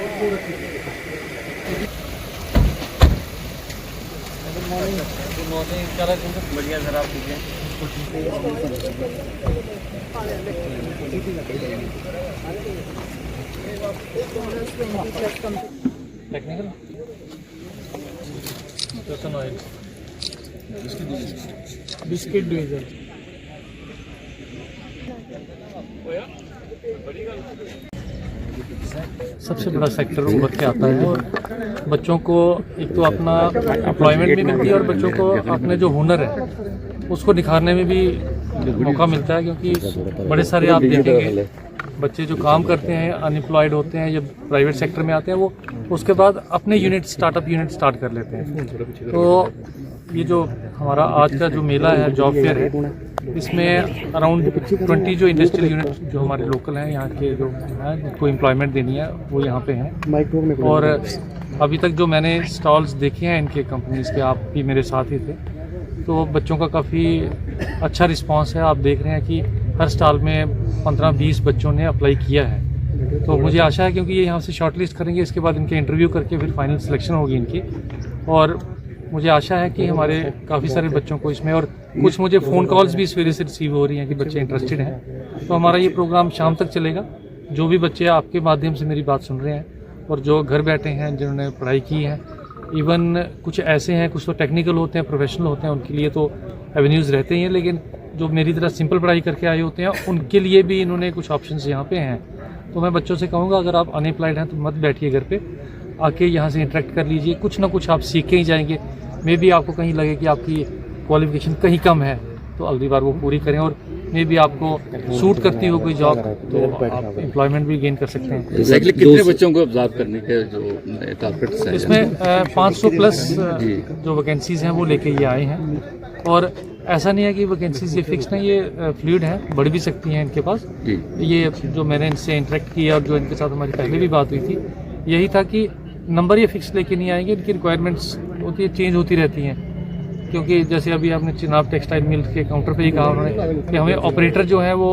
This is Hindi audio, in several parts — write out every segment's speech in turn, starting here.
गुड मॉर्निंग, चला बढ़िया सर, आप ठीक है? Technical oil biscuit division. सबसे बड़ा सेक्टर उभर के आता है और बच्चों को एक तो अपना एम्प्लॉयमेंट भी मिलती है और बच्चों को अपने जो हुनर है उसको निखारने में भी मौका मिलता है, क्योंकि बड़े सारे आप देखेंगे बच्चे जो काम करते हैं अनएम्प्लॉयड होते हैं या प्राइवेट सेक्टर में आते हैं, वो उसके बाद अपने स्टार्टअप यूनिट स्टार्ट कर लेते हैं। तो ये जो हमारा आज का जो मेला है, जॉब फेयर है, इसमें अराउंड 20 जो इंडस्ट्रियल यूनिट जो हमारे लोकल हैं यहाँ के जो हैं जिनको एम्प्लॉयमेंट देनी है वो यहाँ पे हैं। और अभी तक जो मैंने स्टॉल्स देखे हैं इनके कंपनीज़ के, आप भी मेरे साथ ही थे, तो बच्चों का काफ़ी अच्छा रिस्पांस है। आप देख रहे हैं कि हर स्टॉल में 15-20 बच्चों ने अप्लाई किया है। तो मुझे आशा है क्योंकि ये यहाँ से शॉर्टलिस्ट करेंगे, इसके बाद इनके इंटरव्यू करके फिर फाइनल सिलेक्शन होगी इनकी, और मुझे आशा है कि हमारे काफ़ी सारे बच्चों को इसमें, और कुछ मुझे फ़ोन कॉल्स भी इस वजह से रिसीव हो रही हैं कि बच्चे इंटरेस्टेड हैं। तो हमारा ये प्रोग्राम शाम तक चलेगा। जो भी बच्चे आपके माध्यम से मेरी बात सुन रहे हैं और जो घर बैठे हैं जिन्होंने पढ़ाई की है, इवन कुछ ऐसे हैं, कुछ तो टेक्निकल होते हैं, प्रोफेशनल होते हैं, उनके लिए तो एवेन्यूज़ रहते ही हैं, लेकिन जो मेरी तरह सिंपल पढ़ाई करके आए होते हैं उनके लिए भी इन्होंने कुछ ऑप्शंस यहाँ पे हैं। तो मैं बच्चों से कहूँगा अगर आप अनएम्प्लॉयड हैं तो मत बैठिए घर पे, आके यहाँ से इंटरेक्ट कर लीजिए, कुछ ना कुछ आप सीख के ही जाएंगे। मे भी आपको कहीं लगे कि आपकी क्वालिफिकेशन कहीं कम है तो अगली बार वो पूरी करें, और मे भी आपको सूट करती हो कोई जॉब तो आप एम्प्लॉयमेंट भी गेन कर सकते हैं। एग्जैक्टली कितने बच्चों को ऑब्जर्व करने के जो टारगेट्स हैं? इसमें 500 प्लस जो वैकेंसीज़ हैं वो लेके ये आए हैं, और ऐसा नहीं है कि वैकेंसीज ये फिक्स नहीं, ये फ्लूइड है, बढ़ भी सकती हैं इनके पास। ये जो मैंने इनसे इंटरेक्ट किया और जो इनके साथ हमारी पहले भी बात हुई थी, यही था कि नंबर ये फिक्स लेके नहीं आएंगे, इनकी रिक्वायरमेंट्स होती है, चेंज होती रहती हैं। क्योंकि जैसे अभी आपने चिनाब टेक्सटाइल मिल के काउंटर पे ही कहा उन्होंने कि हमें ऑपरेटर जो है वो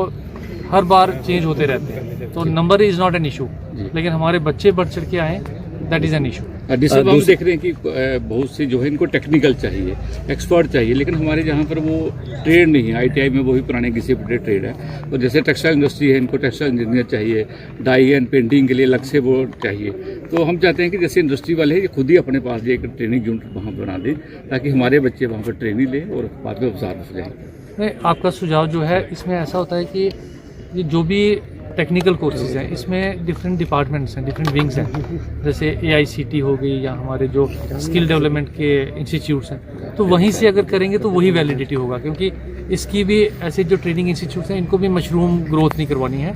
हर बार चेंज होते रहते हैं, तो number is not an issue, लेकिन हमारे बच्चे बढ़ चढ़ के आए, दैट इज़ एन इशू। हम देख रहे हैं कि बहुत से जो है इनको टेक्निकल चाहिए, एक्सपर्ट चाहिए, लेकिन हमारे जहाँ पर वो ट्रेड नहीं है। ITI में वही पुराने घिसे पिटे ट्रेड है, और जैसे टेक्सटाइल इंडस्ट्री है, इनको टेक्सटाइल इंजीनियर चाहिए, डाई एंड पेंटिंग के लिए अलग से वो चाहिए। तो हम चाहते हैं कि जैसे इंडस्ट्री वाले हैं ये खुद ही अपने पास एक ट्रेनिंग यूनिट वहाँ बना दें, ताकि हमारे बच्चे वहाँ पर ट्रेनिंग लें और बाद में ऑब्जर्व हो जाएँ। नहीं, आपका सुझाव जो है इसमें ऐसा होता है कि ये जो भी टेक्निकल कोर्सेज हैं इसमें डिफरेंट डिपार्टमेंट्स हैं, डिफरेंट विंग्स हैं, जैसे AICT हो गई या हमारे जो स्किल डेवलपमेंट के इंस्टीट्यूट्स हैं, तो वहीं से अगर करेंगे तो वही वैलिडिटी होगा। क्योंकि इसकी भी ऐसे जो ट्रेनिंग इंस्टीट्यूट्स हैं इनको भी मशरूम ग्रोथ नहीं करवानी है।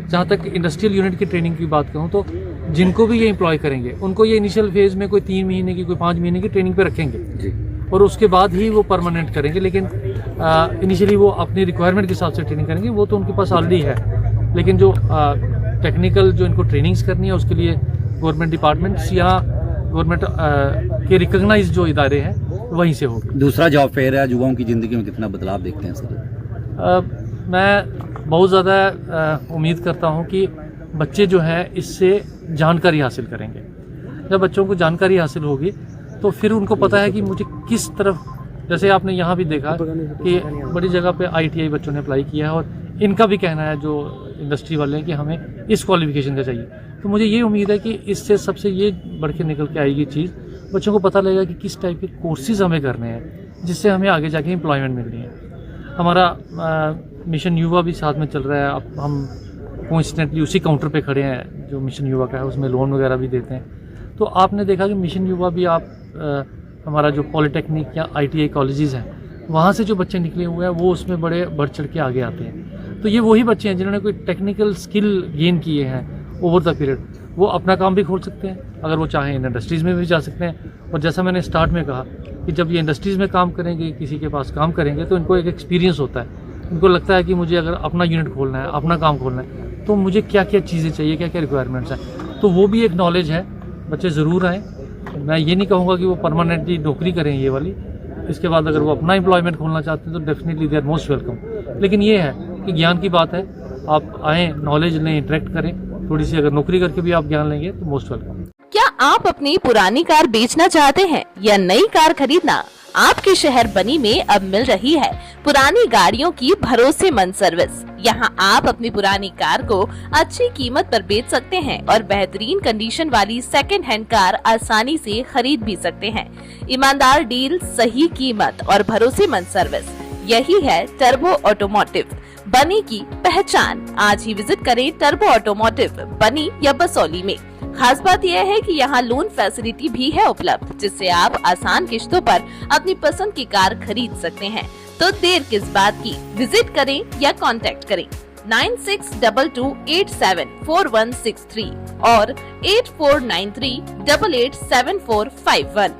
जहाँ तक इंडस्ट्रियल यूनिट की ट्रेनिंग की बात करूँ तो जिनको भी ये एम्प्लॉय करेंगे उनको ये इनिशियल फेज़ में कोई 3 महीने की, कोई 5 महीने की ट्रेनिंग पर रखेंगे और उसके बाद ही वो परमानेंट करेंगे। लेकिन इनिशियली वो अपनी रिक्वायरमेंट के हिसाब से ट्रेनिंग करेंगे, वो तो उनके पास ऑलरेडी है। लेकिन जो टेक्निकल जो इनको ट्रेनिंग्स करनी है उसके लिए गवर्नमेंट डिपार्टमेंट्स या गवर्नमेंट के रिकॉग्नाइज जो इदारे हैं वहीं से होगी। दूसरा जॉब फेयर है, युवाओं की ज़िंदगी में कितना बदलाव देखते हैं सर? मैं बहुत ज़्यादा उम्मीद करता हूं कि बच्चे जो हैं इससे जानकारी हासिल करेंगे। जब बच्चों को जानकारी हासिल होगी तो फिर उनको पता है कि मुझे किस तरफ, जैसे आपने यहाँ भी देखा कि बड़ी जगह पे ITI बच्चों ने अप्लाई किया है और इनका भी कहना है जो इंडस्ट्री वाले हैं कि हमें इस क्वालिफिकेशन का चाहिए। तो मुझे ये उम्मीद है कि इससे सबसे ये बढ़ के निकल के आएगी चीज़, बच्चों को पता लगेगा कि किस टाइप के कोर्सेज हमें करने हैं जिससे हमें आगे जाके एम्प्लॉयमेंट मिलनी है। हमारा मिशन युवा भी साथ में चल रहा है। अब हम कोइंसिडेंटली उसी काउंटर पे खड़े हैं जो मिशन युवा का है, उसमें लोन वगैरह भी देते हैं। तो आपने देखा कि मिशन युवा भी आप हमारा जो पॉलिटेक्निक या ITI कॉलेजेस हैं वहाँ से जो बच्चे निकले हुए हैं वो उसमें बड़े बढ़ चढ़ के आगे आते हैं। तो ये वही बच्चे हैं जिन्होंने कोई टेक्निकल स्किल गेन किए हैं ओवर द पीरियड, वो अपना काम भी खोल सकते हैं अगर वो चाहें, इन इंडस्ट्रीज़ में भी जा सकते हैं। और जैसा मैंने स्टार्ट में कहा कि जब ये इंडस्ट्रीज़ में काम करेंगे, किसी के पास काम करेंगे, तो इनको एक एक्सपीरियंस होता है। उनको लगता है कि मुझे अगर अपना यूनिट खोलना है, अपना काम खोलना है, तो मुझे क्या क्या चीज़ें चाहिए, क्या क्या रिक्वायरमेंट्स हैं। तो वो भी एक नॉलेज है। बच्चे ज़रूर आएँ। मैं ये नहीं कहूँगा कि वो परमानेंटली नौकरी करें ये वाली, इसके बाद अगर वो अपना एम्प्लॉयमेंट खोलना चाहते हैं तो definitely they are most welcome. लेकिन ये है कि ज्ञान की बात है, आप आएँ, नॉलेज लें, इंटरेक्ट करें, थोड़ी सी अगर नौकरी करके भी आप ज्ञान लेंगे तो मोस्ट वेलकम। क्या आप अपनी पुरानी कार बेचना चाहते हैं या नई कार खरीदना? आपके शहर बनी में अब मिल रही है पुरानी गाड़ियों की भरोसेमंद सर्विस। यहाँ आप अपनी पुरानी कार को अच्छी कीमत पर बेच सकते हैं और बेहतरीन कंडीशन वाली सेकंड हैंड कार आसानी से खरीद भी सकते हैं। ईमानदार डील, सही कीमत और भरोसेमंद सर्विस, यही है टर्बो ऑटोमोटिव, बनी की पहचान। आज ही विजिट करें टर्बो ऑटोमोटिव, बनी या बसौली में। खास बात यह है कि यहाँ लोन फैसिलिटी भी है उपलब्ध, जिससे आप आसान किश्तों पर अपनी पसंद की कार खरीद सकते हैं। तो देर किस बात की, विजिट करें या कांटेक्ट करें 9622874163 और 8493887451।